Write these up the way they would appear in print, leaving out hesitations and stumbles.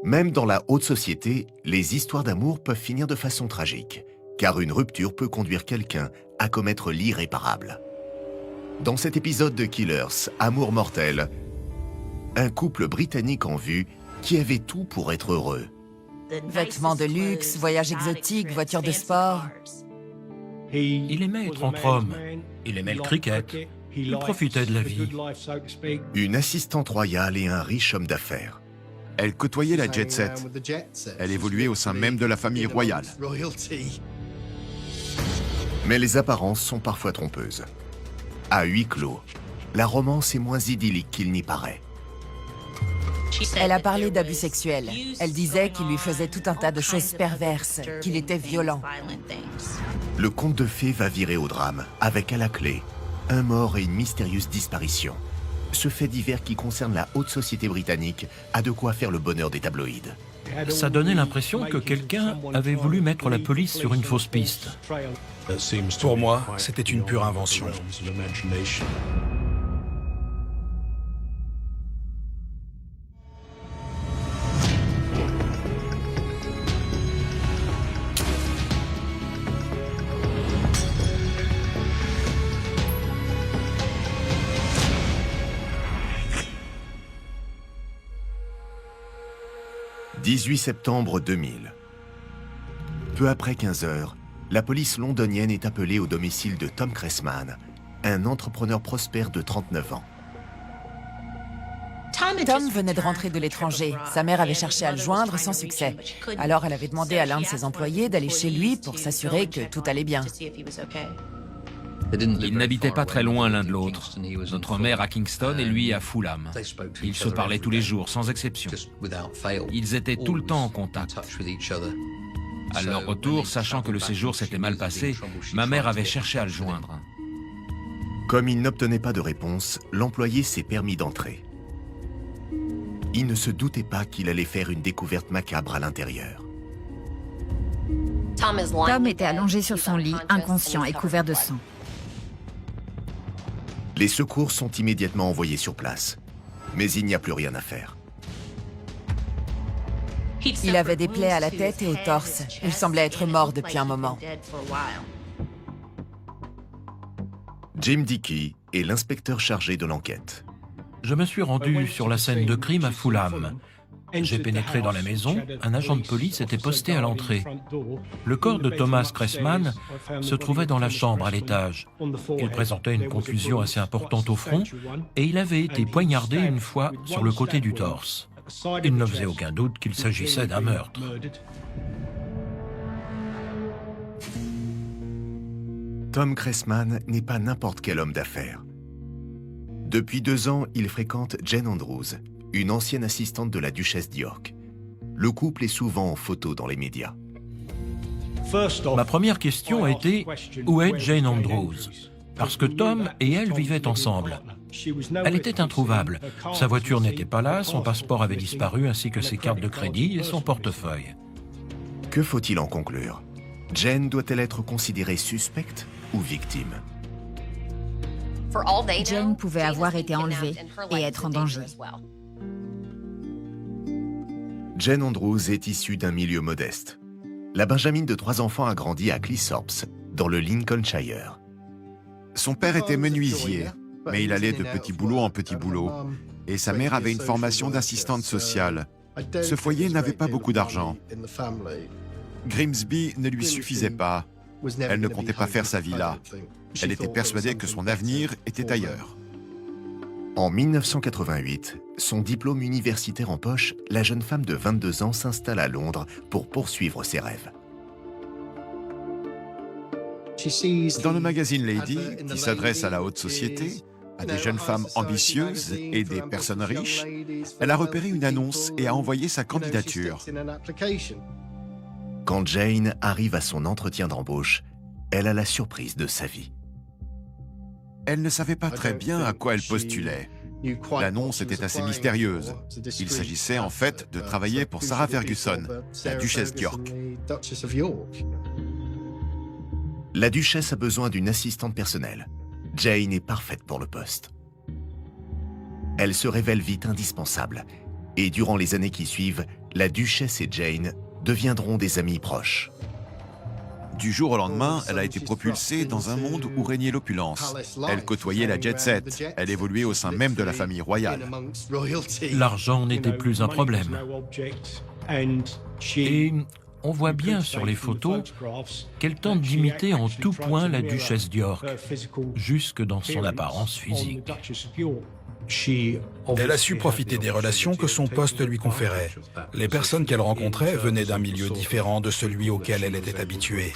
Même dans la haute société, les histoires d'amour peuvent finir de façon tragique, car une rupture peut conduire quelqu'un à commettre l'irréparable. Dans cet épisode de Killers, Amour mortel, un couple britannique en vue qui avait tout pour être heureux. Vêtements de luxe, voyages exotiques, voitures de sport. Il aimait être entre hommes, il aimait le cricket, il profitait de la vie. Une assistante royale et un riche homme d'affaires. Elle côtoyait la jet set. Elle évoluait au sein même de la famille royale. Mais les apparences sont parfois trompeuses. À huis clos, la romance est moins idyllique qu'il n'y paraît. Elle a parlé d'abus sexuels. Elle disait qu'il lui faisait tout un tas de choses perverses, qu'il était violent. Le conte de fées va virer au drame, avec à la clé un mort et une mystérieuse disparition. Ce fait divers qui concerne la haute société britannique a de quoi faire le bonheur des tabloïds. Ça donnait l'impression que quelqu'un avait voulu mettre la police sur une fausse piste. Pour moi, c'était une pure invention. « 18 septembre 2000. Peu après 15 heures, la police londonienne est appelée au domicile de Tom Cressman, un entrepreneur prospère de 39 ans. Tom venait de rentrer de l'étranger. Sa mère avait cherché à le joindre sans succès. Alors elle avait demandé à l'un de ses employés d'aller chez lui pour s'assurer que tout allait bien. Ils n'habitaient pas très loin l'un de l'autre. Notre mère à Kingston et lui à Fulham. Ils se parlaient tous les jours, sans exception. Ils étaient tout le temps en contact. À leur retour, sachant que le séjour s'était mal passé, ma mère avait cherché à le joindre. Comme il n'obtenait pas de réponse, l'employé s'est permis d'entrer. Il ne se doutait pas qu'il allait faire une découverte macabre à l'intérieur. Tom était allongé sur son lit, inconscient et couvert de sang. Les secours sont immédiatement envoyés sur place, mais il n'y a plus rien à faire. Il avait des plaies à la tête et au torse. Il semblait être mort depuis un moment. Jim Dickey est l'inspecteur chargé de l'enquête. Je me suis rendu sur la scène de crime à Fulham. J'ai pénétré dans la maison, un agent de police était posté à l'entrée. Le corps de Thomas Cressman se trouvait dans la chambre à l'étage. Il présentait une contusion assez importante au front et il avait été poignardé une fois sur le côté du torse. Il ne faisait aucun doute qu'il s'agissait d'un meurtre. Tom Cressman n'est pas n'importe quel homme d'affaires. Depuis 2 ans, il fréquente Jane Andrews, une ancienne assistante de la duchesse d'York. Le couple est souvent en photo dans les médias. Ma première question a été « Où est Jane Andrews ?» Parce que Tom et elle vivaient ensemble. Elle était introuvable. Sa voiture n'était pas là, son passeport avait disparu ainsi que ses cartes de crédit et son portefeuille. Que faut-il en conclure? Jane doit-elle être considérée suspecte ou victime? Jane pouvait avoir été enlevée et être en danger. Jane Andrews est issue d'un milieu modeste. La benjamine de 3 enfants a grandi à Cleethorpes, dans le Lincolnshire. Son père était menuisier, mais il allait de petit boulot en petit boulot. Et sa mère avait une formation d'assistante sociale. Ce foyer n'avait pas beaucoup d'argent. Grimsby ne lui suffisait pas. Elle ne comptait pas faire sa vie là. Elle était persuadée que son avenir était ailleurs. En 1988, son diplôme universitaire en poche, la jeune femme de 22 ans s'installe à Londres pour poursuivre ses rêves. Dans le magazine Lady, qui s'adresse à la haute société, à des jeunes femmes ambitieuses et des personnes riches, elle a repéré une annonce et a envoyé sa candidature. Quand Jane arrive à son entretien d'embauche, elle a la surprise de sa vie. Elle ne savait pas très bien à quoi elle postulait. L'annonce était assez mystérieuse. Il s'agissait en fait de travailler pour Sarah Ferguson, la duchesse d'York. La duchesse a besoin d'une assistante personnelle. Jane est parfaite pour le poste. Elle se révèle vite indispensable et durant les années qui suivent, la duchesse et Jane deviendront des amies proches. Du jour au lendemain, elle a été propulsée dans un monde où régnait l'opulence. Elle côtoyait la jet-set. Elle évoluait au sein même de la famille royale. L'argent n'était plus un problème. Et on voit bien sur les photos qu'elle tente d'imiter en tout point la duchesse d'York, jusque dans son apparence physique. Elle a su profiter des relations que son poste lui conférait. Les personnes qu'elle rencontrait venaient d'un milieu différent de celui auquel elle était habituée.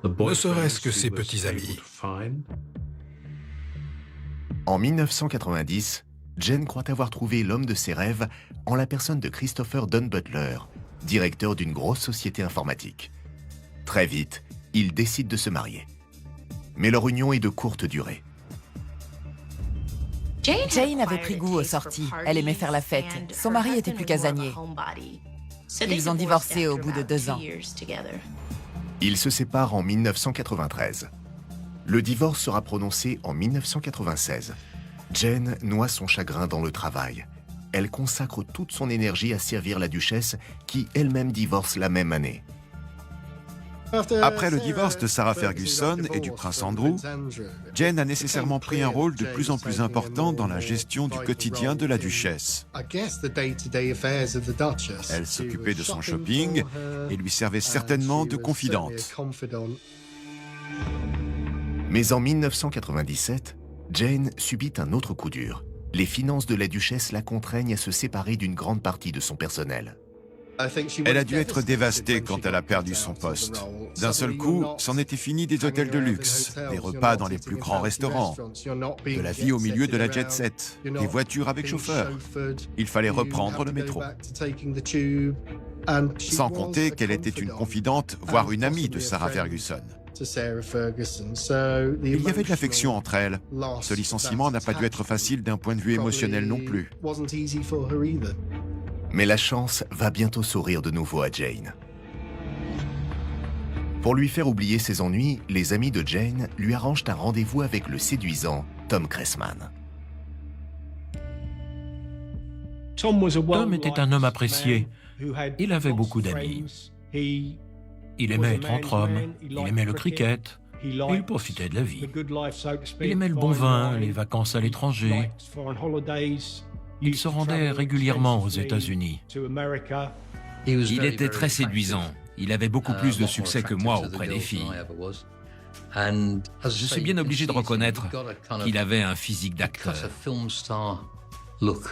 Ne serait-ce que ses petits amis. En 1990, Jane croit avoir trouvé l'homme de ses rêves en la personne de Christopher Dunn Butler, directeur d'une grosse société informatique. Très vite, ils décident de se marier. Mais leur union est de courte durée. Jane avait pris goût aux sorties. Elle aimait faire la fête. Son mari était plus casanier. Ils ont divorcé au bout de 2 ans. Ils se séparent en 1993. Le divorce sera prononcé en 1996. Jane noie son chagrin dans le travail. Elle consacre toute son énergie à servir la duchesse qui elle-même divorce la même année. Après le divorce de Sarah Ferguson et du prince Andrew, Jane a nécessairement pris un rôle de plus en plus important dans la gestion du quotidien de la duchesse. Elle s'occupait de son shopping et lui servait certainement de confidente. Mais en 1997, Jane subit un autre coup dur. Les finances de la duchesse la contraignent à se séparer d'une grande partie de son personnel. Elle a dû être dévastée quand elle a perdu son poste. D'un seul coup, c'en était fini des hôtels de luxe, des repas dans les plus grands restaurants, de la vie au milieu de la jet-set, des voitures avec chauffeur. Il fallait reprendre le métro. Sans compter qu'elle était une confidente, voire une amie de Sarah Ferguson. Il y avait de l'affection entre elles. Ce licenciement n'a pas dû être facile d'un point de vue émotionnel non plus. Mais la chance va bientôt sourire de nouveau à Jane. Pour lui faire oublier ses ennuis, les amis de Jane lui arrangent un rendez-vous avec le séduisant Tom Cressman. Tom était un homme apprécié. Il avait beaucoup d'amis. Il aimait être entre hommes, il aimait le cricket, et il profitait de la vie. Il aimait le bon vin, les vacances à l'étranger. Il se rendait régulièrement aux États-Unis. Il était très séduisant. Il avait beaucoup plus de succès que moi auprès des filles. Je suis bien obligé de reconnaître qu'il avait un physique d'acteur.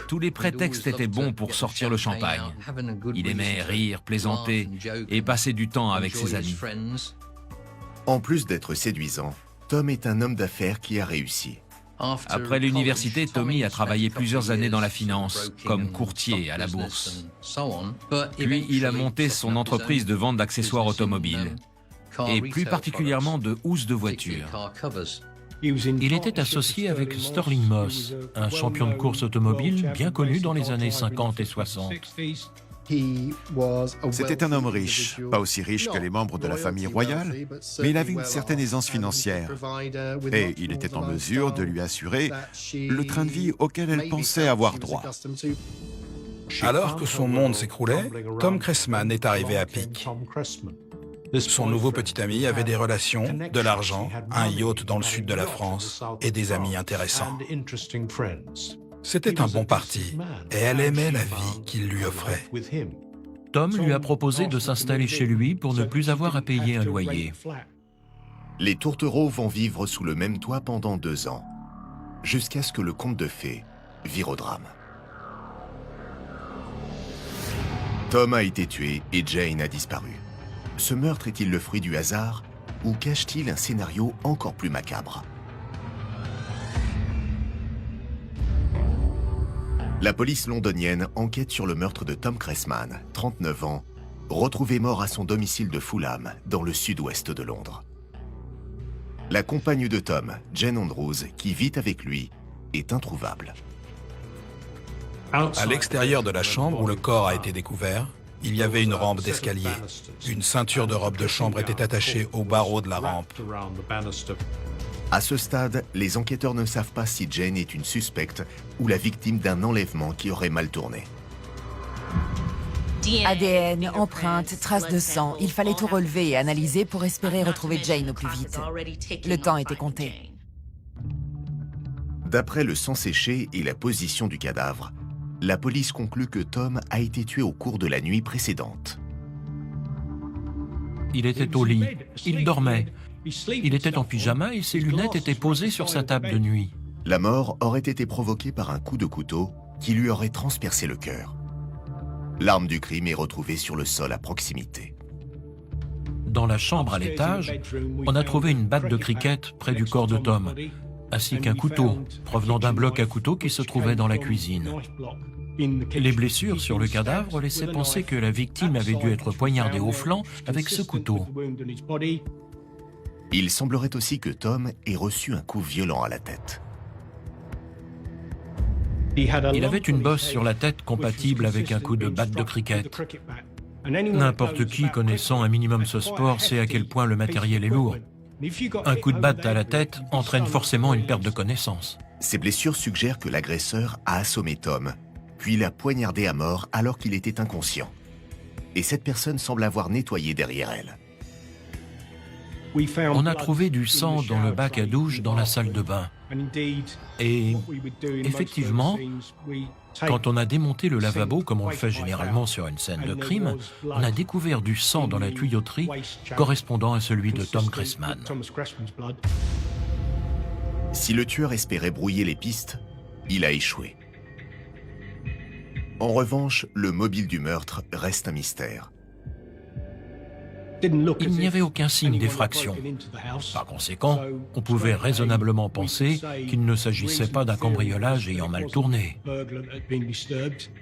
Tous les prétextes étaient bons pour sortir le champagne. Il aimait rire, plaisanter et passer du temps avec ses amis. En plus d'être séduisant, Tom est un homme d'affaires qui a réussi. Après l'université, Tommy a travaillé plusieurs années dans la finance, comme courtier à la bourse. Puis il a monté son entreprise de vente d'accessoires automobiles, et plus particulièrement de housses de voitures. Il était associé avec Sterling Moss, un champion de course automobile bien connu dans les années 50 et 60. C'était un homme riche, pas aussi riche que les membres de la famille royale, mais il avait une certaine aisance financière. Et il était en mesure de lui assurer le train de vie auquel elle pensait avoir droit. Alors que son monde s'écroulait, Tom Cressman est arrivé à pic. Son nouveau petit ami avait des relations, de l'argent, un yacht dans le sud de la France et des amis intéressants. C'était un bon parti, et elle aimait la vie qu'il lui offrait. Tom lui a proposé de s'installer chez lui pour ne plus avoir à payer un loyer. Les tourtereaux vont vivre sous le même toit pendant 2 ans, jusqu'à ce que le conte de fées vire au drame. Tom a été tué et Jane a disparu. Ce meurtre est-il le fruit du hasard ou cache-t-il un scénario encore plus macabre? La police londonienne enquête sur le meurtre de Tom Cressman, 39 ans, retrouvé mort à son domicile de Fulham, dans le sud-ouest de Londres. La compagne de Tom, Jane Andrews, qui vit avec lui, est introuvable. À l'extérieur de la chambre où le corps a été découvert, il y avait une rampe d'escalier. Une ceinture de robe de chambre était attachée au barreau de la rampe. À ce stade, les enquêteurs ne savent pas si Jane est une suspecte ou la victime d'un enlèvement qui aurait mal tourné. ADN, empreintes, traces de sang. Il fallait tout relever et analyser pour espérer retrouver Jane au plus vite. Le temps était compté. D'après le sang séché et la position du cadavre, la police conclut que Tom a été tué au cours de la nuit précédente. Il était au lit, il dormait. Il était en pyjama et ses lunettes étaient posées sur sa table de nuit. La mort aurait été provoquée par un coup de couteau qui lui aurait transpercé le cœur. L'arme du crime est retrouvée sur le sol à proximité. Dans la chambre à l'étage, on a trouvé une batte de cricket près du corps de Tom, ainsi qu'un couteau provenant d'un bloc à couteau qui se trouvait dans la cuisine. Les blessures sur le cadavre laissaient penser que la victime avait dû être poignardée au flanc avec ce couteau. Il semblerait aussi que Tom ait reçu un coup violent à la tête. Il avait une bosse sur la tête compatible avec un coup de batte de cricket. N'importe qui connaissant un minimum ce sport sait à quel point le matériel est lourd. Un coup de batte à la tête entraîne forcément une perte de connaissance. Ces blessures suggèrent que l'agresseur a assommé Tom, puis l'a poignardé à mort alors qu'il était inconscient. Et cette personne semble avoir nettoyé derrière elle. On a trouvé du sang dans le bac à douche dans la salle de bain. Et effectivement, quand on a démonté le lavabo, comme on le fait généralement sur une scène de crime, on a découvert du sang dans la tuyauterie correspondant à celui de Tom Cressman. Si le tueur espérait brouiller les pistes, il a échoué. En revanche, le mobile du meurtre reste un mystère. Il n'y avait aucun signe d'effraction. Par conséquent, on pouvait raisonnablement penser qu'il ne s'agissait pas d'un cambriolage ayant mal tourné.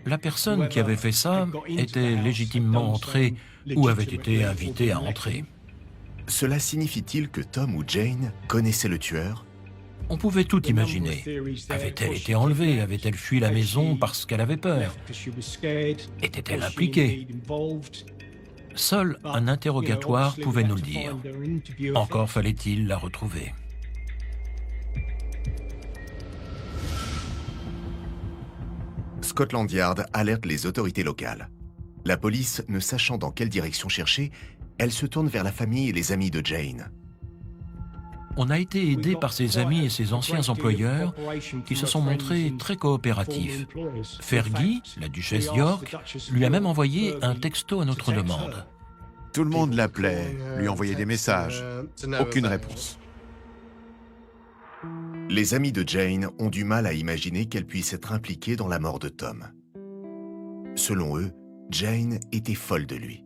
La personne qui avait fait ça était légitimement entrée ou avait été invitée à entrer. Cela signifie-t-il que Tom ou Jane connaissaient le tueur? On pouvait tout imaginer. Avait-elle été enlevée? Avait-elle fui la maison parce qu'elle avait peur? Était-elle impliquée? Seul un interrogatoire pouvait nous le dire. Encore fallait-il la retrouver. Scotland Yard alerte les autorités locales. La police, ne sachant dans quelle direction chercher, elle se tourne vers la famille et les amis de Jane. On a été aidé par ses amis et ses anciens employeurs qui se sont montrés très coopératifs. Fergie, la duchesse d'York, lui a même envoyé un texto à notre demande. Tout le monde l'appelait, lui envoyait des messages. Aucune réponse. Les amis de Jane ont du mal à imaginer qu'elle puisse être impliquée dans la mort de Tom. Selon eux, Jane était folle de lui.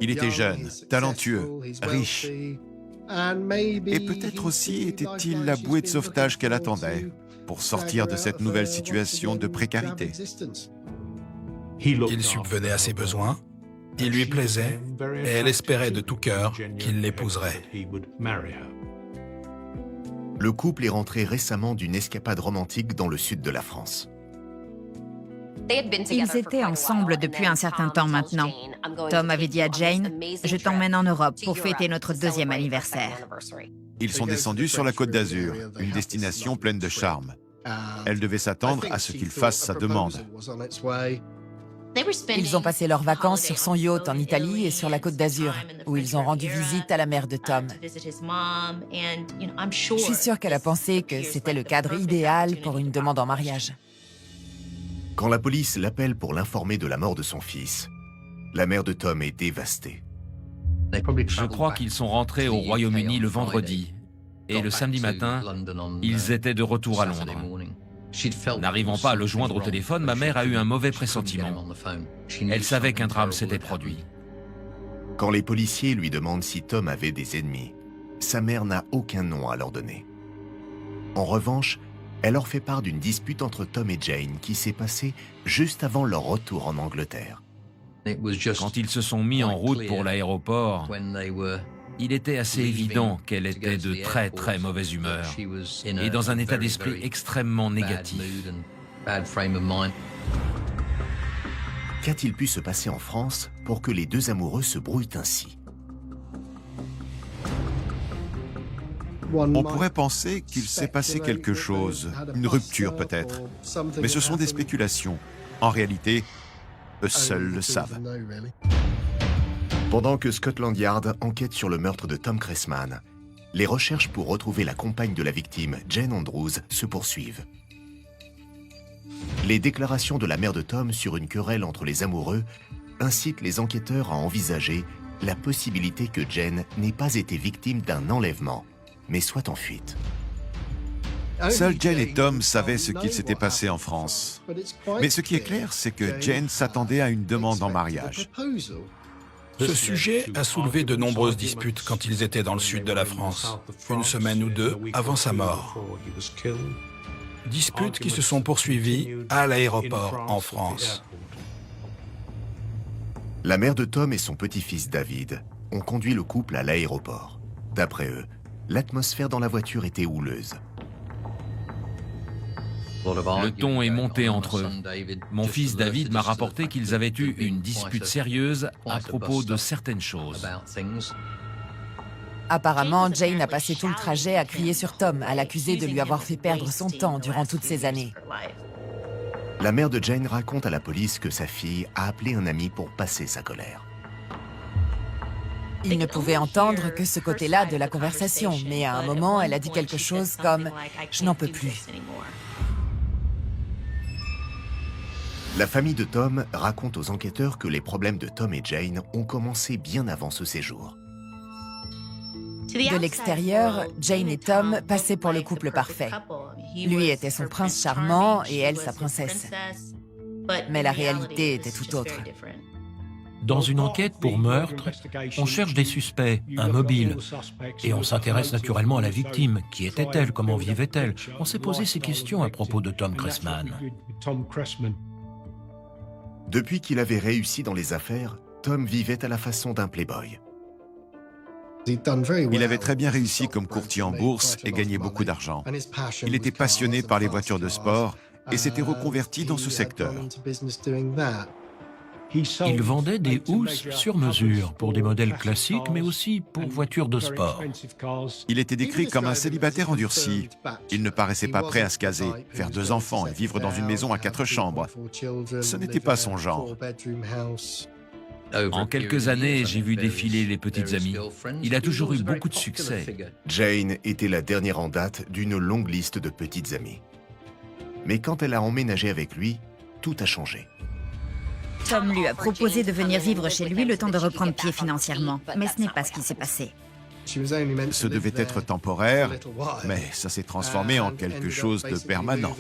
Il était jeune, talentueux, riche. Et peut-être aussi était-il la bouée de sauvetage qu'elle attendait pour sortir de cette nouvelle situation de précarité. Il subvenait à ses besoins, il lui plaisait, et elle espérait de tout cœur qu'il l'épouserait. Le couple est rentré récemment d'une escapade romantique dans le sud de la France. Ils étaient ensemble depuis un certain temps maintenant. Tom avait dit à Jane, « Je t'emmène en Europe pour fêter notre 2e anniversaire. » Ils sont descendus sur la Côte d'Azur, une destination pleine de charme. Elle devait s'attendre à ce qu'il fasse sa demande. Ils ont passé leurs vacances sur son yacht en Italie et sur la Côte d'Azur, où ils ont rendu visite à la mère de Tom. Je suis sûre qu'elle a pensé que c'était le cadre idéal pour une demande en mariage. Quand la police l'appelle pour l'informer de la mort de son fils, la mère de Tom est dévastée. Je crois qu'ils sont rentrés au Royaume-Uni le vendredi. Et le samedi matin, ils étaient de retour à Londres. N'arrivant pas à le joindre au téléphone, ma mère a eu un mauvais pressentiment. Elle savait qu'un drame s'était produit. Quand les policiers lui demandent si Tom avait des ennemis, sa mère n'a aucun nom à leur donner. En revanche, elle leur fait part d'une dispute entre Tom et Jane qui s'est passée juste avant leur retour en Angleterre. Quand ils se sont mis en route pour l'aéroport, il était assez évident qu'elle était de très très mauvaise humeur et dans un état d'esprit extrêmement négatif. Qu'a-t-il pu se passer en France pour que les deux amoureux se brouillent ainsi? On pourrait penser qu'il s'est passé quelque chose, une rupture peut-être. Mais ce sont des spéculations. En réalité, eux seuls le savent. Pendant que Scotland Yard enquête sur le meurtre de Tom Cressman, les recherches pour retrouver la compagne de la victime, Jane Andrews, se poursuivent. Les déclarations de la mère de Tom sur une querelle entre les amoureux incitent les enquêteurs à envisager la possibilité que Jane n'ait pas été victime d'un enlèvement, mais soit en fuite. Seuls Jane et Tom savaient ce qu'il s'était passé en France. Mais ce qui est clair, c'est que Jane s'attendait à une demande en mariage. Ce sujet a soulevé de nombreuses disputes quand ils étaient dans le sud de la France, une semaine ou deux avant sa mort. Disputes qui se sont poursuivies à l'aéroport en France. La mère de Tom et son petit-fils David ont conduit le couple à l'aéroport. D'après eux, l'atmosphère dans la voiture était houleuse. Le ton est monté entre eux. Mon fils David m'a rapporté qu'ils avaient eu une dispute sérieuse à propos de certaines choses. Apparemment, Jane a passé tout le trajet à crier sur Tom, à l'accuser de lui avoir fait perdre son temps durant toutes ces années. La mère de Jane raconte à la police que sa fille a appelé un ami pour passer sa colère. Il ne pouvait entendre que ce côté-là de la conversation, mais à un moment, elle a dit quelque chose comme « Je n'en peux plus ». La famille de Tom raconte aux enquêteurs que les problèmes de Tom et Jane ont commencé bien avant ce séjour. De l'extérieur, Jane et Tom passaient pour le couple parfait. Lui était son prince charmant et elle sa princesse. Mais la réalité était tout autre. Dans une enquête pour meurtre, on cherche des suspects, un mobile. Et on s'intéresse naturellement à la victime. Qui était-elle? Comment vivait-elle? On s'est posé ces questions à propos de Tom Cressman. Depuis qu'il avait réussi dans les affaires, Tom vivait à la façon d'un playboy. Il avait très bien réussi comme courtier en bourse et gagnait beaucoup d'argent. Il était passionné par les voitures de sport et s'était reconverti dans ce secteur. Il vendait des housses sur mesure pour des modèles classiques, mais aussi pour voitures de sport. Il était décrit comme un célibataire endurci. Il ne paraissait pas prêt à se caser, faire 2 enfants et vivre dans une maison à 4 chambres. Ce n'était pas son genre. En quelques années, j'ai vu défiler les petites amies. Il a toujours eu beaucoup de succès. Jane était la dernière en date d'une longue liste de petites amies. Mais quand elle a emménagé avec lui, tout a changé. Tom lui a proposé de venir vivre chez lui le temps de reprendre pied financièrement. Mais ce n'est pas ce qui s'est passé. Ce devait être temporaire, mais ça s'est transformé en quelque chose de permanent.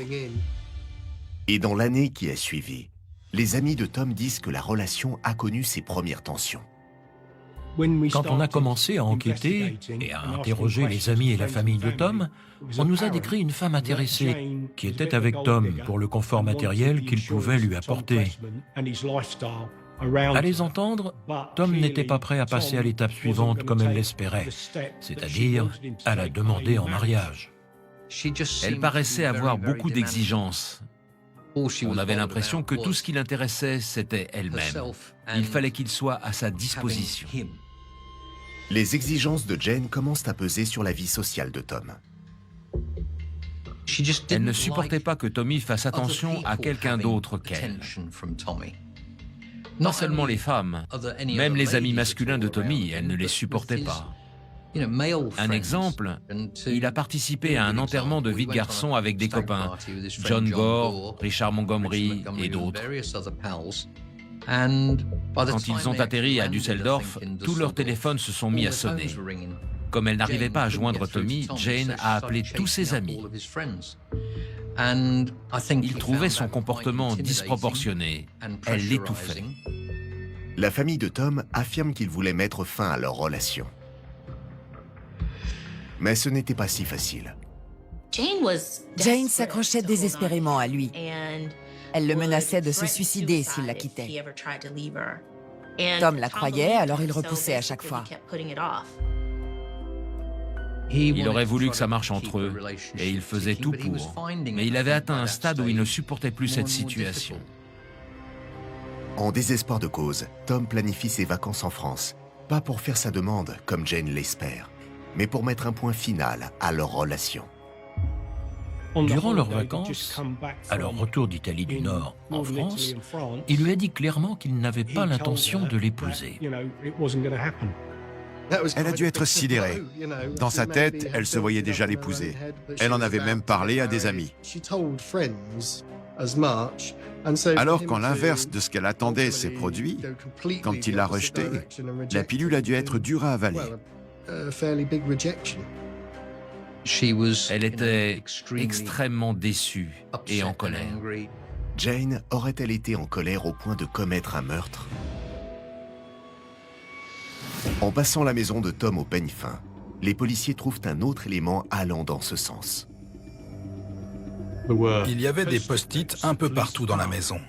Et dans l'année qui a suivi, les amis de Tom disent que la relation a connu ses premières tensions. Quand on a commencé à enquêter et à interroger les amis et la famille de Tom, on nous a décrit une femme intéressée qui était avec Tom pour le confort matériel qu'il pouvait lui apporter. À les entendre, Tom n'était pas prêt à passer à l'étape suivante comme elle l'espérait, c'est-à-dire à la demander en mariage. Elle paraissait avoir beaucoup d'exigences. On avait l'impression que tout ce qui l'intéressait, c'était elle-même. Il fallait qu'il soit à sa disposition. Les exigences de Jane commencent à peser sur la vie sociale de Tom. Elle ne supportait pas que Tommy fasse attention à quelqu'un d'autre qu'elle. Pas seulement les femmes, même les amis masculins de Tommy, elle ne les supportait pas. Un exemple, il a participé à un enterrement de vie de garçon avec des copains, John Gore, Richard Montgomery et d'autres. Quand ils ont atterri à Düsseldorf, tous leurs téléphones se sont mis à sonner. Comme elle n'arrivait pas à joindre Tommy, Jane a appelé tous ses amis. Il trouvait son comportement disproportionné. Elle l'étouffait. La famille de Tom affirme qu'ils voulaient mettre fin à leur relation. Mais ce n'était pas si facile. Jane s'accrochait désespérément à lui. Elle le menaçait de se suicider s'il la quittait. Tom la croyait, alors il repoussait à chaque fois. Il aurait voulu que ça marche entre eux, et il faisait tout pour. Mais il avait atteint un stade où il ne supportait plus cette situation. En désespoir de cause, Tom planifie ses vacances en France, pas pour faire sa demande, comme Jane l'espère, mais pour mettre un point final à leur relation. Durant leurs vacances, à leur retour d'Italie du Nord en France, il lui a dit clairement qu'il n'avait pas l'intention de l'épouser. Elle a dû être sidérée. Dans sa tête, elle se voyait déjà l'épouser. Elle en avait même parlé à des amis. Alors, quand l'inverse de ce qu'elle attendait s'est produit, quand il l'a rejetée, la pilule a dû être dure à avaler. Elle était extrêmement déçue et en colère. Jane aurait-elle été en colère au point de commettre un meurtre? En passant la maison de Tom au peigne fin, les policiers trouvent un autre élément allant dans ce sens. Il y avait des post-it un peu partout dans la maison.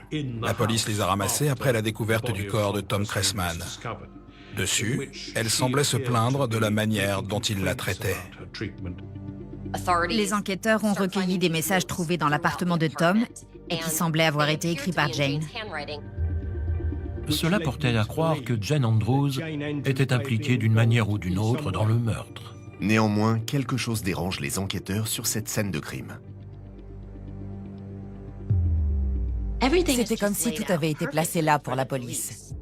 La police les a ramassés après la découverte du corps de Tom Cressman. Dessus, elle semblait se plaindre de la manière dont il la traitait. Les enquêteurs ont recueilli des messages trouvés dans l'appartement de Tom et qui semblaient avoir été écrits par Jane. Cela portait à croire que Jane Andrews était impliquée d'une manière ou d'une autre dans le meurtre. Néanmoins, quelque chose dérange les enquêteurs sur cette scène de crime. C'était comme si tout avait été placé là pour la police.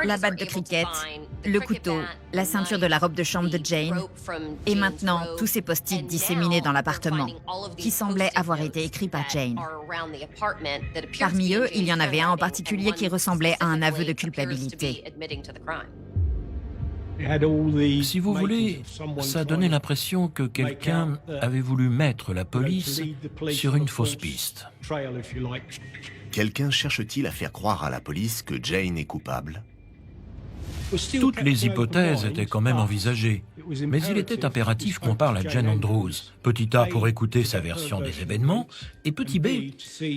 La batte de cricket, le couteau, la ceinture de la robe de chambre de Jane, et maintenant tous ces post-it disséminés dans l'appartement, qui semblaient avoir été écrits par Jane. Parmi eux, il y en avait un en particulier qui ressemblait à un aveu de culpabilité. Si vous voulez, ça donnait l'impression que quelqu'un avait voulu mettre la police sur une fausse piste. Quelqu'un cherche-t-il à faire croire à la police que Jane est coupable? Toutes les hypothèses étaient quand même envisagées, mais il était impératif qu'on parle à Jane Andrews, petit A pour écouter sa version des événements, et petit B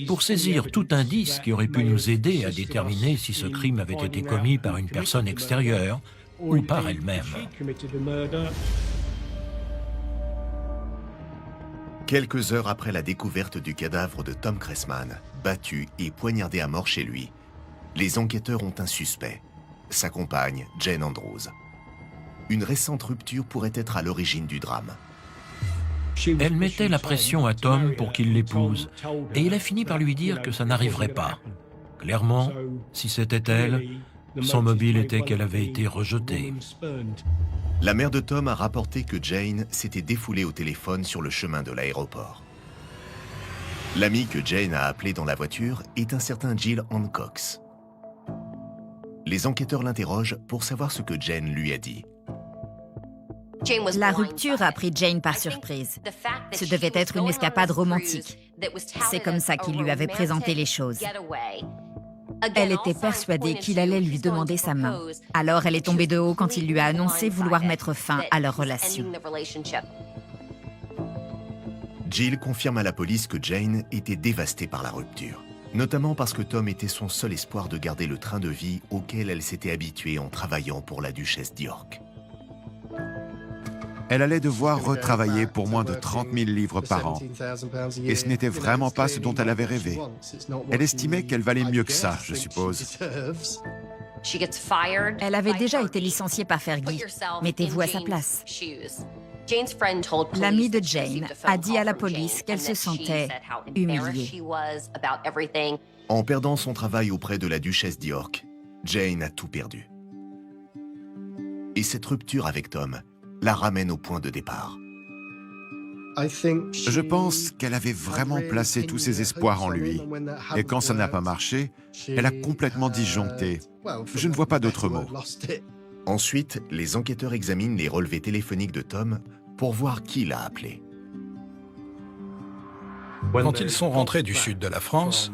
pour saisir tout indice qui aurait pu nous aider à déterminer si ce crime avait été commis par une personne extérieure ou par elle-même. Quelques heures après la découverte du cadavre de Tom Cressman, battu et poignardé à mort chez lui, les enquêteurs ont un suspect, sa compagne Jane Andrews. Une récente rupture pourrait être à l'origine du drame. Elle mettait la pression à Tom pour qu'il l'épouse, et il a fini par lui dire que ça n'arriverait pas. Clairement, si c'était elle, son mobile était qu'elle avait été rejetée. La mère de Tom a rapporté que Jane s'était défoulée au téléphone sur le chemin de l'aéroport. L'ami que Jane a appelé dans la voiture est un certain Jill Hancox. Les enquêteurs l'interrogent pour savoir ce que Jane lui a dit. La rupture a pris Jane par surprise. Ce devait être une escapade romantique. C'est comme ça qu'il lui avait présenté les choses. Elle était persuadée qu'il allait lui demander sa main. Alors elle est tombée de haut quand il lui a annoncé vouloir mettre fin à leur relation. Jill confirme à la police que Jane était dévastée par la rupture, notamment parce que Tom était son seul espoir de garder le train de vie auquel elle s'était habituée en travaillant pour la duchesse d'York. Elle allait devoir retravailler pour moins de 30 000 livres par an. Et ce n'était vraiment pas ce dont elle avait rêvé. Elle estimait qu'elle valait mieux que ça, je suppose. Elle avait déjà été licenciée par Fergie. Mettez-vous à sa place. L'amie de Jane a dit à la police qu'elle se sentait humiliée. En perdant son travail auprès de la duchesse d'York, Jane a tout perdu. Et cette rupture avec Tom la ramène au point de départ. Je pense qu'elle avait vraiment placé tous ses espoirs en lui. Et quand ça n'a pas marché, elle a complètement disjoncté. Je ne vois pas d'autre mot. Ensuite, les enquêteurs examinent les relevés téléphoniques de Tom pour voir qui l'a appelé. Quand ils sont rentrés du sud de la France,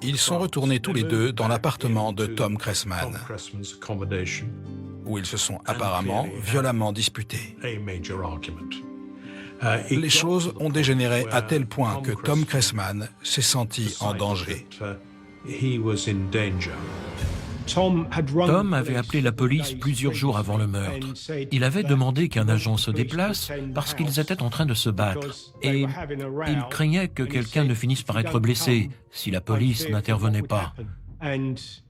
ils sont retournés tous les deux dans l'appartement de Tom Cressman, où ils se sont apparemment violemment disputés. Les choses ont dégénéré à tel point que Tom Cressman s'est senti en danger. Tom avait appelé la police plusieurs jours avant le meurtre. Il avait demandé qu'un agent se déplace parce qu'ils étaient en train de se battre. Et il craignait que quelqu'un ne finisse par être blessé si la police n'intervenait pas.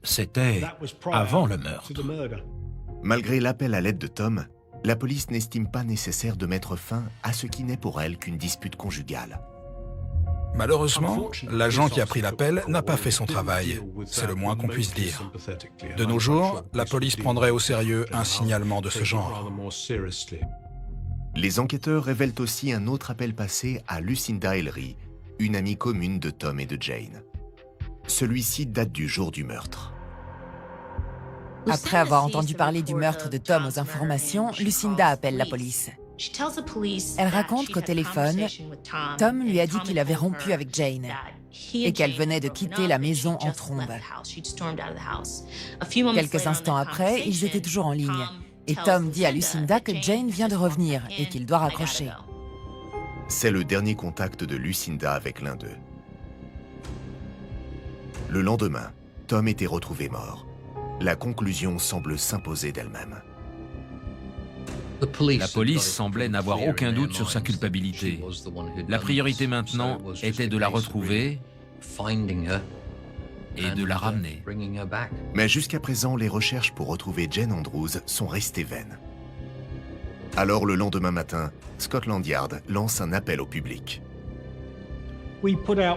C'était avant le meurtre. Malgré l'appel à l'aide de Tom, la police n'estime pas nécessaire de mettre fin à ce qui n'est pour elle qu'une dispute conjugale. Malheureusement, l'agent qui a pris l'appel n'a pas fait son travail. C'est le moins qu'on puisse dire. De nos jours, la police prendrait au sérieux un signalement de ce genre. Les enquêteurs révèlent aussi un autre appel passé à Lucinda Ellery, une amie commune de Tom et de Jane. Celui-ci date du jour du meurtre. Après avoir entendu parler du meurtre de Tom aux informations, Lucinda appelle la police. Elle raconte qu'au téléphone, Tom lui a dit qu'il avait rompu avec Jane et qu'elle venait de quitter la maison en trombe. Quelques instants après, ils étaient toujours en ligne et Tom dit à Lucinda que Jane vient de revenir et qu'il doit raccrocher. C'est le dernier contact de Lucinda avec l'un d'eux. Le lendemain, Tom était retrouvé mort. La conclusion semble s'imposer d'elle-même. La police semblait n'avoir aucun doute sur sa culpabilité. La priorité maintenant était de la retrouver et de la ramener. Mais jusqu'à présent, les recherches pour retrouver Jane Andrews sont restées vaines. Alors le lendemain matin, Scotland Yard lance un appel au public.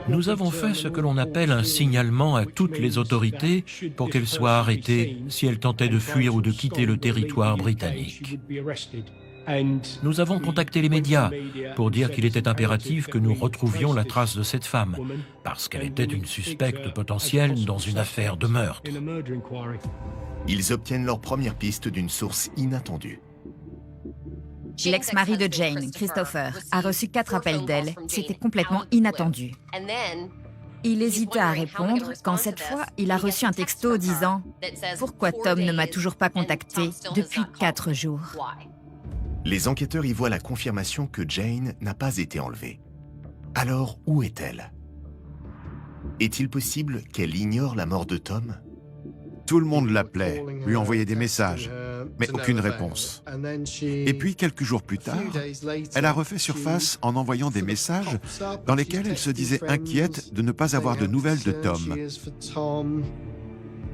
Nous avons fait ce que l'on appelle un signalement à toutes les autorités pour qu'elles soient arrêtées si elles tentaient de fuir ou de quitter le territoire britannique. Nous avons contacté les médias pour dire qu'il était impératif que nous retrouvions la trace de cette femme, parce qu'elle était une suspecte potentielle dans une affaire de meurtre. Ils obtiennent leur première piste d'une source inattendue. L'ex-mari de Jane, Christopher, a reçu 4 appels d'elle. C'était complètement inattendu. Il hésitait à répondre quand cette fois, il a reçu un texto disant « Pourquoi Tom ne m'a toujours pas contacté depuis 4 jours ?» Les enquêteurs y voient la confirmation que Jane n'a pas été enlevée. Alors, où est-elle? Est-il possible qu'elle ignore la mort de Tom? Tout le monde l'appelait, lui envoyait des messages, mais aucune réponse. Et puis, quelques jours plus tard, elle a refait surface en envoyant des messages dans lesquels elle se disait inquiète de ne pas avoir de nouvelles de Tom.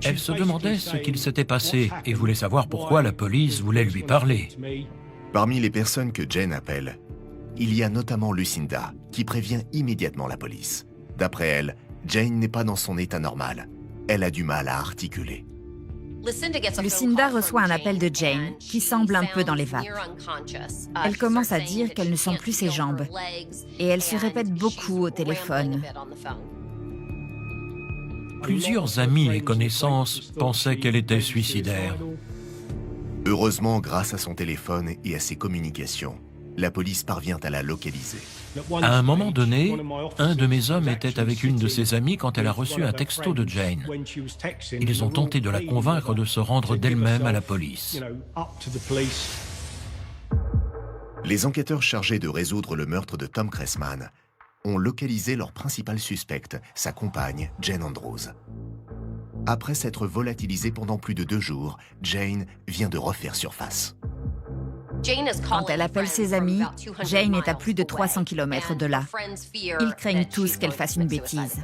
Elle se demandait ce qu'il s'était passé et voulait savoir pourquoi la police voulait lui parler. Parmi les personnes que Jane appelle, il y a notamment Lucinda, qui prévient immédiatement la police. D'après elle, Jane n'est pas dans son état normal. Elle a du mal à articuler. Lucinda reçoit un appel de Jane, qui semble un peu dans les vapes. Elle commence à dire qu'elle ne sent plus ses jambes, et elle se répète beaucoup au téléphone. Plusieurs amis et connaissances pensaient qu'elle était suicidaire. Heureusement, grâce à son téléphone et à ses communications, la police parvient à la localiser. À un moment donné, un de mes hommes était avec une de ses amies quand elle a reçu un texto de Jane. Ils ont tenté de la convaincre de se rendre d'elle-même à la police. Les enquêteurs chargés de résoudre le meurtre de Tom Cressman ont localisé leur principal suspecte, sa compagne, Jane Andrews. Après s'être volatilisée pendant plus de 2 jours, Jane vient de refaire surface. Quand elle appelle ses amis, Jane est à plus de 300 km de là. Ils craignent tous qu'elle fasse une bêtise.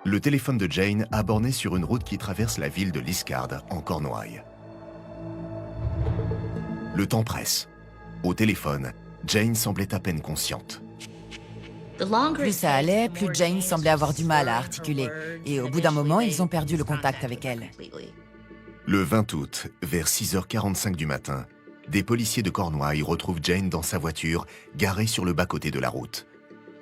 Le téléphone de Jane a borné sur une route qui traverse la ville de Liskeard, en Cornouailles. Le temps presse. Au téléphone, Jane semblait à peine consciente. Plus ça allait, plus Jane semblait avoir du mal à articuler. Et au bout d'un moment, ils ont perdu le contact avec elle. Le 20 août, vers 6h45 du matin, des policiers de Cornouailles retrouvent Jane dans sa voiture, garée sur le bas-côté de la route.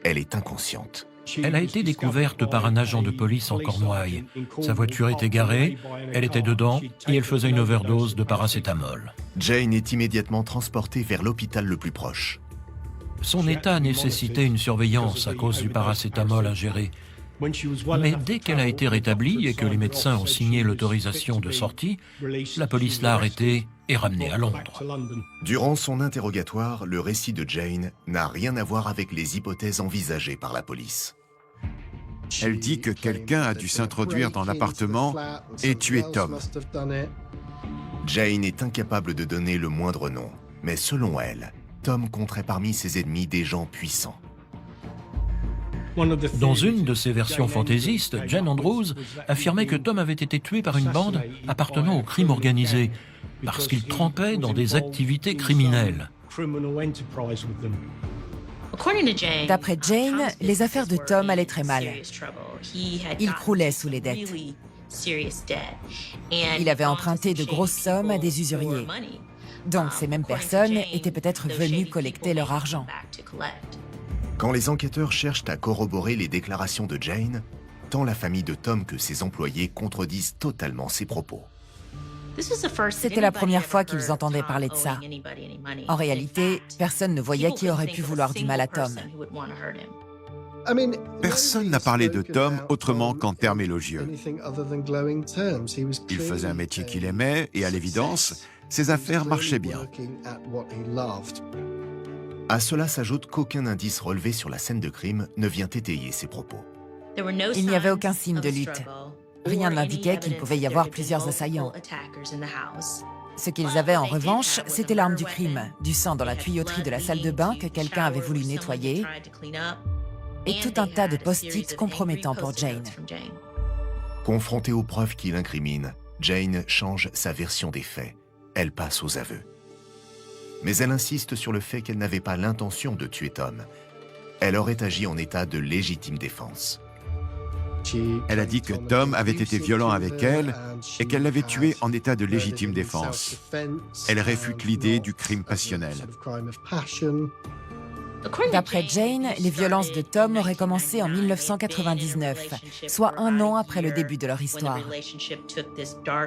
Elle est inconsciente. Elle a été découverte par un agent de police en Cornouailles. Sa voiture était garée, elle était dedans et elle faisait une overdose de paracétamol. Jane est immédiatement transportée vers l'hôpital le plus proche. Son état nécessitait une surveillance à cause du paracétamol ingéré. Mais dès qu'elle a été rétablie et que les médecins ont signé l'autorisation de sortie, la police l'a arrêtée et ramenée à Londres. Durant son interrogatoire, le récit de Jane n'a rien à voir avec les hypothèses envisagées par la police. Elle dit que quelqu'un a dû s'introduire dans l'appartement et tuer Tom. Jane est incapable de donner le moindre nom, mais selon elle, Tom compterait parmi ses ennemis des gens puissants. Dans une de ses versions fantaisistes, Jane Andrews affirmait que Tom avait été tué par une bande appartenant au crime organisé, parce qu'il trempait dans des activités criminelles. D'après Jane, les affaires de Tom allaient très mal. Il croulait sous les dettes. Il avait emprunté de grosses sommes à des usuriers. Donc ces mêmes personnes étaient peut-être venues collecter leur argent. Quand les enquêteurs cherchent à corroborer les déclarations de Jane, tant la famille de Tom que ses employés contredisent totalement ses propos. C'était la première fois qu'ils entendaient parler de ça. En réalité, personne ne voyait qui aurait pu vouloir du mal à Tom. Personne n'a parlé de Tom autrement qu'en termes élogieux. Il faisait un métier qu'il aimait et, à l'évidence, ses affaires marchaient bien. À cela s'ajoute qu'aucun indice relevé sur la scène de crime ne vient étayer ses propos. Il n'y avait aucun signe de lutte. Rien n'indiquait qu'il pouvait y avoir plusieurs assaillants. Ce qu'ils avaient en revanche, c'était l'arme du crime, du sang dans la tuyauterie de la salle de bain que quelqu'un avait voulu nettoyer, et tout un tas de post-it compromettants pour Jane. Confrontée aux preuves qui l'incriminent, Jane change sa version des faits. Elle passe aux aveux. Mais elle insiste sur le fait qu'elle n'avait pas l'intention de tuer Tom. Elle aurait agi en état de légitime défense. Elle a dit que Tom avait été violent avec elle et qu'elle l'avait tué en état de légitime défense. Elle réfute l'idée du crime passionnel. D'après Jane, les violences de Tom auraient commencé en 1999, soit un an après le début de leur histoire.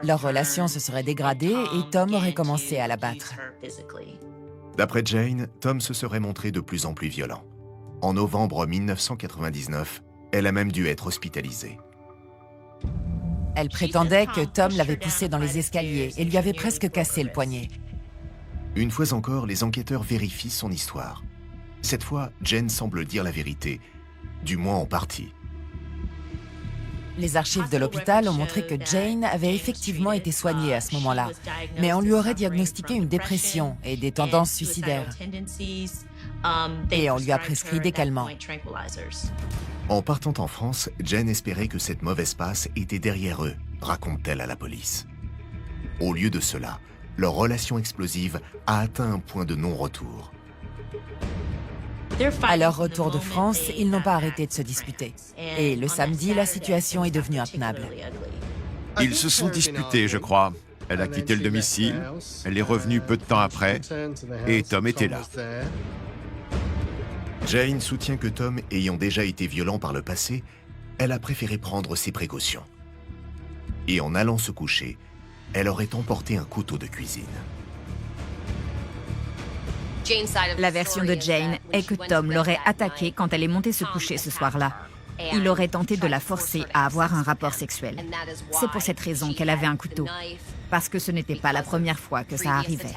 Leur relation se serait dégradée et Tom aurait commencé à la battre. D'après Jane, Tom se serait montré de plus en plus violent. En novembre 1999, elle a même dû être hospitalisée. Elle prétendait que Tom l'avait poussée dans les escaliers et lui avait presque cassé le poignet. Une fois encore, les enquêteurs vérifient son histoire. Cette fois, Jane semble dire la vérité, du moins en partie. Les archives de l'hôpital ont montré que Jane avait effectivement été soignée à ce moment-là, mais on lui aurait diagnostiqué une dépression et des tendances suicidaires. Et on lui a prescrit des calmants. En partant en France, Jane espérait que cette mauvaise passe était derrière eux, raconte-t-elle à la police. Au lieu de cela, leur relation explosive a atteint un point de non-retour. À leur retour de France, ils n'ont pas arrêté de se disputer. Et le samedi, la situation est devenue intenable. Ils se sont disputés, je crois. Elle a quitté le domicile, elle est revenue peu de temps après, et Tom était là. Jane soutient que Tom, ayant déjà été violent par le passé, elle a préféré prendre ses précautions. Et en allant se coucher, elle aurait emporté un couteau de cuisine. La version de Jane est que Tom l'aurait attaquée quand elle est montée se coucher ce soir-là. Il aurait tenté de la forcer à avoir un rapport sexuel. C'est pour cette raison qu'elle avait un couteau, parce que ce n'était pas la première fois que ça arrivait.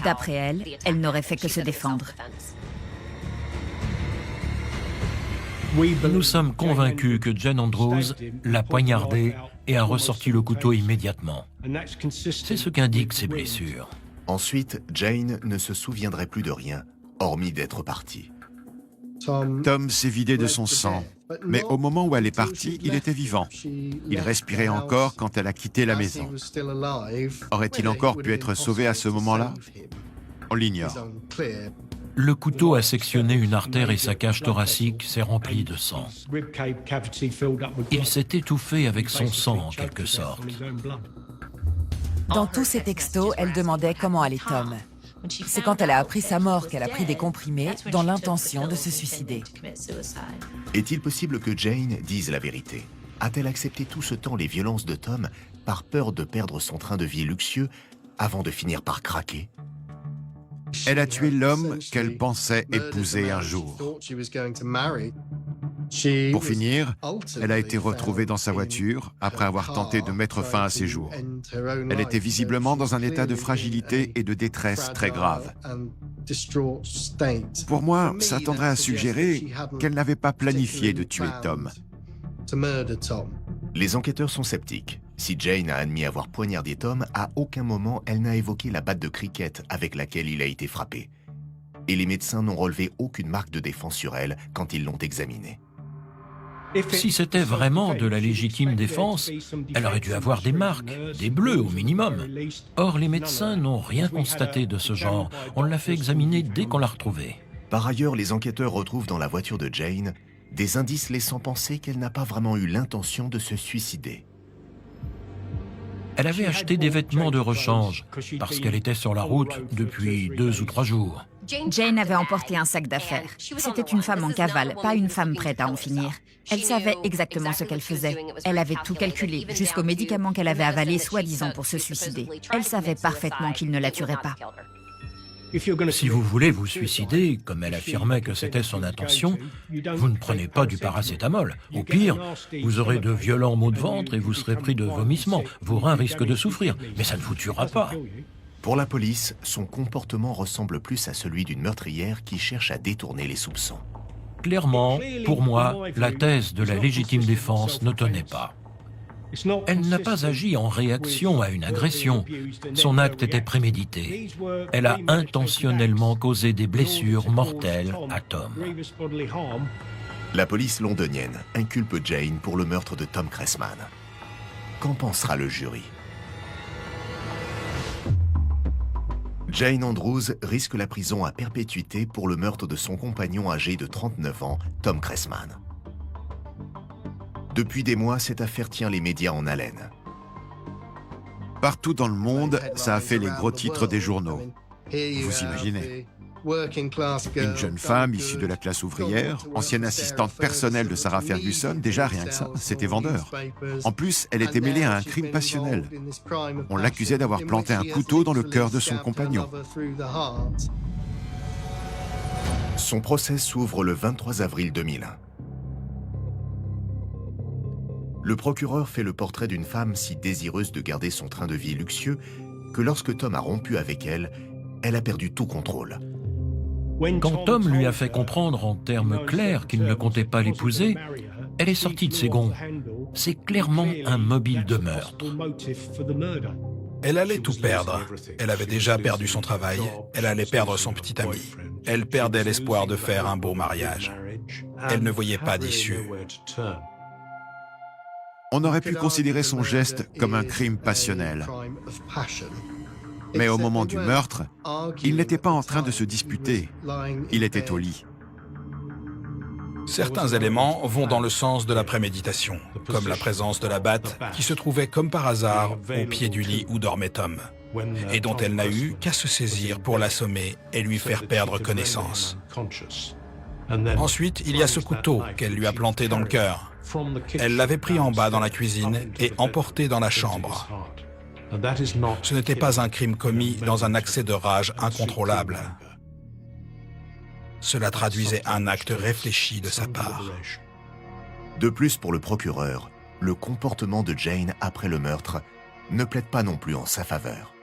D'après elle, elle n'aurait fait que se défendre. Nous sommes convaincus que Jane Andrews l'a poignardé et a ressorti le couteau immédiatement. C'est ce qu'indiquent ses blessures. Ensuite, Jane ne se souviendrait plus de rien, hormis d'être partie. Tom s'est vidé de son sang, mais au moment où elle est partie, il était vivant. Il respirait encore quand elle a quitté la maison. Aurait-il encore pu être sauvé à ce moment-là? On l'ignore. Le couteau a sectionné une artère et sa cage thoracique s'est remplie de sang. Il s'est étouffé avec son sang, en quelque sorte. Dans tous ses textos, elle demandait comment allait Tom. C'est quand elle a appris sa mort qu'elle a pris des comprimés dans l'intention de se suicider. Est-il possible que Jane dise la vérité? A-t-elle accepté tout ce temps les violences de Tom par peur de perdre son train de vie luxueux avant de finir par craquer? Elle a tué l'homme qu'elle pensait épouser un jour. Pour finir, elle a été retrouvée dans sa voiture après avoir tenté de mettre fin à ses jours. Elle était visiblement dans un état de fragilité et de détresse très grave. Pour moi, ça tendrait à suggérer qu'elle n'avait pas planifié de tuer Tom. Les enquêteurs sont sceptiques. Si Jane a admis avoir poignardé Tom, à aucun moment elle n'a évoqué la batte de cricket avec laquelle il a été frappé. Et les médecins n'ont relevé aucune marque de défense sur elle quand ils l'ont examinée. Si c'était vraiment de la légitime défense, elle aurait dû avoir des marques, des bleus au minimum. Or, les médecins n'ont rien constaté de ce genre. On l'a fait examiner dès qu'on l'a retrouvée. Par ailleurs, les enquêteurs retrouvent dans la voiture de Jane des indices laissant penser qu'elle n'a pas vraiment eu l'intention de se suicider. Elle avait acheté des vêtements de rechange parce qu'elle était sur la route depuis 2 ou 3 jours. Jane avait emporté un sac d'affaires. C'était une femme en cavale, pas une femme prête à en finir. Elle savait exactement ce qu'elle faisait. Elle avait tout calculé, jusqu'aux médicaments qu'elle avait avalés soi-disant pour se suicider. Elle savait parfaitement qu'il ne la tuerait pas. Si vous voulez vous suicider, comme elle affirmait que c'était son intention, vous ne prenez pas du paracétamol. Au pire, vous aurez de violents maux de ventre et vous serez pris de vomissements. Vos reins risquent de souffrir, mais ça ne vous tuera pas. Pour la police, son comportement ressemble plus à celui d'une meurtrière qui cherche à détourner les soupçons. Clairement, pour moi, la thèse de la légitime défense ne tenait pas. Elle n'a pas agi en réaction à une agression. Son acte était prémédité. Elle a intentionnellement causé des blessures mortelles à Tom. La police londonienne inculpe Jane pour le meurtre de Tom Cressman. Qu'en pensera le jury? Jane Andrews risque la prison à perpétuité pour le meurtre de son compagnon âgé de 39 ans, Tom Cressman. Depuis des mois, cette affaire tient les médias en haleine. Partout dans le monde, ça a fait les gros titres des journaux. Vous imaginez? Une jeune femme issue de la classe ouvrière, ancienne assistante personnelle de Sarah Ferguson, déjà rien que ça, c'était vendeur. En plus, elle était mêlée à un crime passionnel. On l'accusait d'avoir planté un couteau dans le cœur de son compagnon. Son procès s'ouvre le 23 avril 2001. Le procureur fait le portrait d'une femme si désireuse de garder son train de vie luxueux que lorsque Tom a rompu avec elle, elle a perdu tout contrôle. Quand Tom lui a fait comprendre en termes clairs qu'il ne comptait pas l'épouser, elle est sortie de ses gonds. C'est clairement un mobile de meurtre. Elle allait tout perdre. Elle avait déjà perdu son travail. Elle allait perdre son petit ami. Elle perdait l'espoir de faire un beau mariage. Elle ne voyait pas d'issue. On aurait pu considérer son geste comme un crime passionnel. Mais au moment du meurtre, il n'était pas en train de se disputer. Il était au lit. Certains éléments vont dans le sens de la préméditation, comme la présence de la batte qui se trouvait comme par hasard au pied du lit où dormait Tom, et dont elle n'a eu qu'à se saisir pour l'assommer et lui faire perdre connaissance. Ensuite, il y a ce couteau qu'elle lui a planté dans le cœur. Elle l'avait pris en bas dans la cuisine et emporté dans la chambre. Ce n'était pas un crime commis dans un accès de rage incontrôlable. Cela traduisait un acte réfléchi de sa part. De plus, pour le procureur, le comportement de Jane après le meurtre ne plaide pas non plus en sa faveur.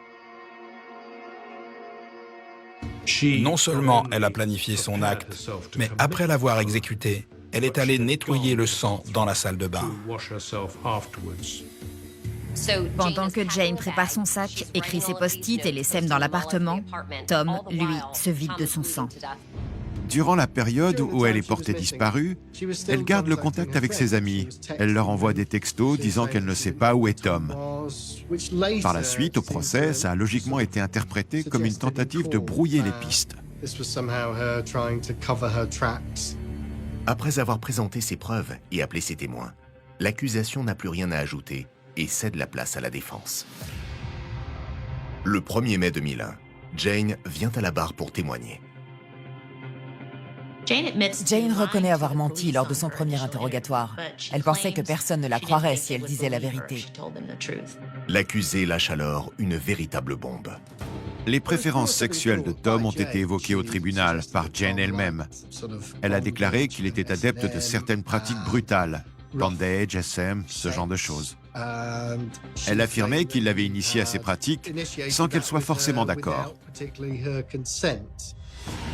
Non seulement elle a planifié son acte, mais après l'avoir exécuté, elle est allée nettoyer le sang dans la salle de bain. Pendant que Jane prépare son sac, écrit ses post-it et les sème dans l'appartement, Tom, lui, se vide de son sang. Durant la période où elle est portée disparue, elle garde le contact avec ses amis. Elle leur envoie des textos disant qu'elle ne sait pas où est Tom. Par la suite, au procès, ça a logiquement été interprété comme une tentative de brouiller les pistes. Après avoir présenté ses preuves et appelé ses témoins, l'accusation n'a plus rien à ajouter et cède la place à la défense. Le 1er mai 2001, Jane vient à la barre pour témoigner. Jane reconnaît avoir menti lors de son premier interrogatoire. Elle pensait que personne ne la croirait si elle disait la vérité. L'accusé lâche alors une véritable bombe. Les préférences sexuelles de Tom ont été évoquées au tribunal par Jane elle-même. Elle a déclaré qu'il était adepte de certaines pratiques brutales, bandage, SM, ce genre de choses. Elle affirmait qu'il l'avait initiée à ces pratiques sans qu'elle soit forcément d'accord.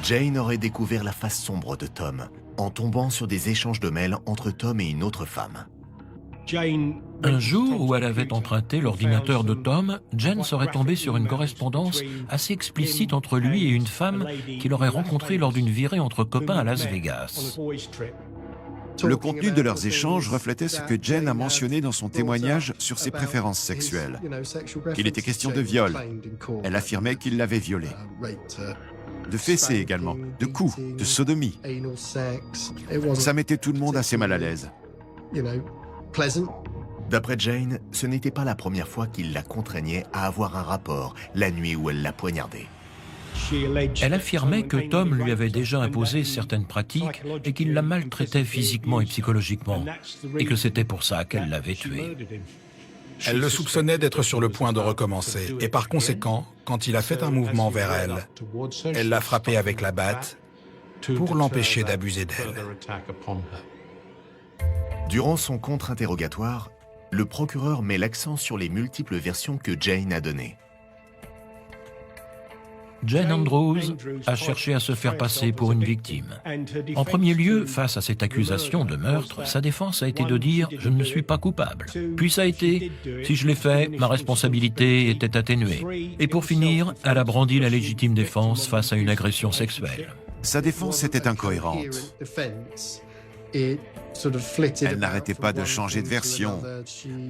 Jane aurait découvert la face sombre de Tom en tombant sur des échanges de mails entre Tom et une autre femme. Un jour où elle avait emprunté l'ordinateur de Tom, Jane serait tombée sur une correspondance assez explicite entre lui et une femme qu'il aurait rencontrée lors d'une virée entre copains à Las Vegas. Le contenu de leurs échanges reflétait ce que Jane a mentionné dans son témoignage sur ses préférences sexuelles. Qu'il était question de viol. Elle affirmait qu'il l'avait violée. De fessée également, de coups, de sodomie. Ça mettait tout le monde assez mal à l'aise. D'après Jane, ce n'était pas la première fois qu'il la contraignait à avoir un rapport la nuit où elle la poignardait. Elle affirmait que Tom lui avait déjà imposé certaines pratiques et qu'il la maltraitait physiquement et psychologiquement, et que c'était pour ça qu'elle l'avait tué. Elle le soupçonnait d'être sur le point de recommencer, et par conséquent, quand il a fait un mouvement vers elle, elle l'a frappé avec la batte pour l'empêcher d'abuser d'elle. Durant son contre-interrogatoire, le procureur met l'accent sur les multiples versions que Jane a données. Jane Andrews a cherché à se faire passer pour une victime. En premier lieu, face à cette accusation de meurtre, sa défense a été de dire « je ne suis pas coupable ». Puis ça a été « si je l'ai fait, ma responsabilité était atténuée ». Et pour finir, elle a brandi la légitime défense face à une agression sexuelle. Sa défense était incohérente. Elle n'arrêtait pas de changer de version.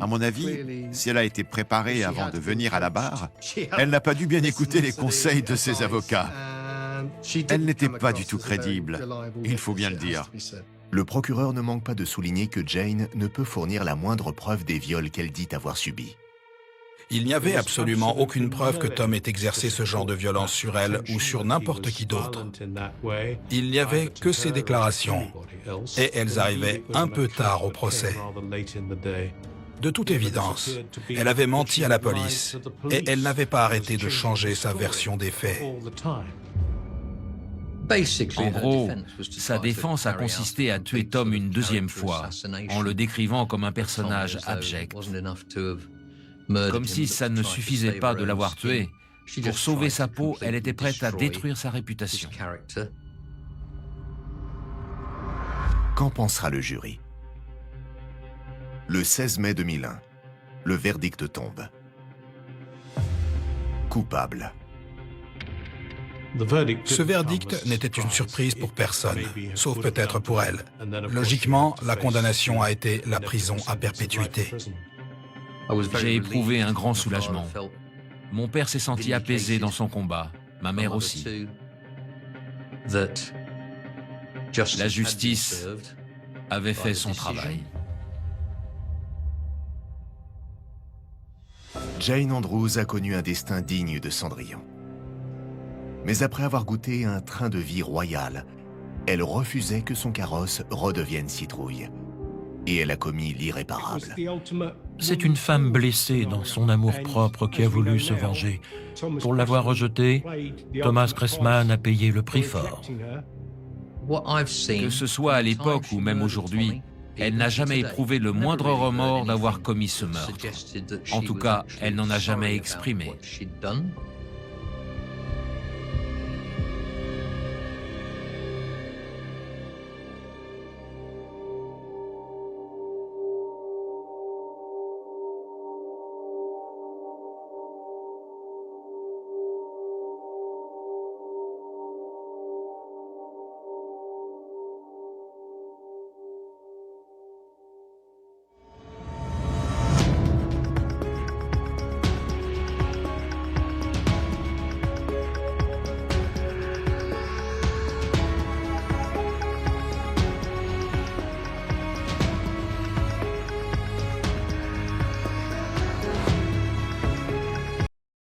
À mon avis, si elle a été préparée avant de venir à la barre, elle n'a pas dû bien écouter les conseils de ses avocats. Elle n'était pas du tout crédible, il faut bien le dire. Le procureur ne manque pas de souligner que Jane ne peut fournir la moindre preuve des viols qu'elle dit avoir subis. Il n'y avait absolument aucune preuve que Tom ait exercé ce genre de violence sur elle ou sur n'importe qui d'autre. Il n'y avait que ses déclarations, et elles arrivaient un peu tard au procès. De toute évidence, elle avait menti à la police, et elle n'avait pas arrêté de changer sa version des faits. En gros, sa défense a consisté à tuer Tom une deuxième fois, en le décrivant comme un personnage abject. Comme si ça ne suffisait pas de l'avoir tué. Pour sauver sa peau, elle était prête à détruire sa réputation. Qu'en pensera le jury? Le 16 mai 2001, le verdict tombe. Coupable. Ce verdict n'était une surprise pour personne, sauf peut-être pour elle. Logiquement, la condamnation a été la prison à perpétuité. J'ai éprouvé un grand soulagement. Mon père s'est senti apaisé dans son combat, ma mère aussi. La justice avait fait son travail. Jane Andrews a connu un destin digne de Cendrillon. Mais après avoir goûté un train de vie royal, elle refusait que son carrosse redevienne citrouille. Et elle a commis l'irréparable. C'est une femme blessée dans son amour-propre qui a voulu se venger. Pour l'avoir rejetée, Thomas Cressman a payé le prix fort. Que ce soit à l'époque ou même aujourd'hui, elle n'a jamais éprouvé le moindre remords d'avoir commis ce meurtre. En tout cas, elle n'en a jamais exprimé.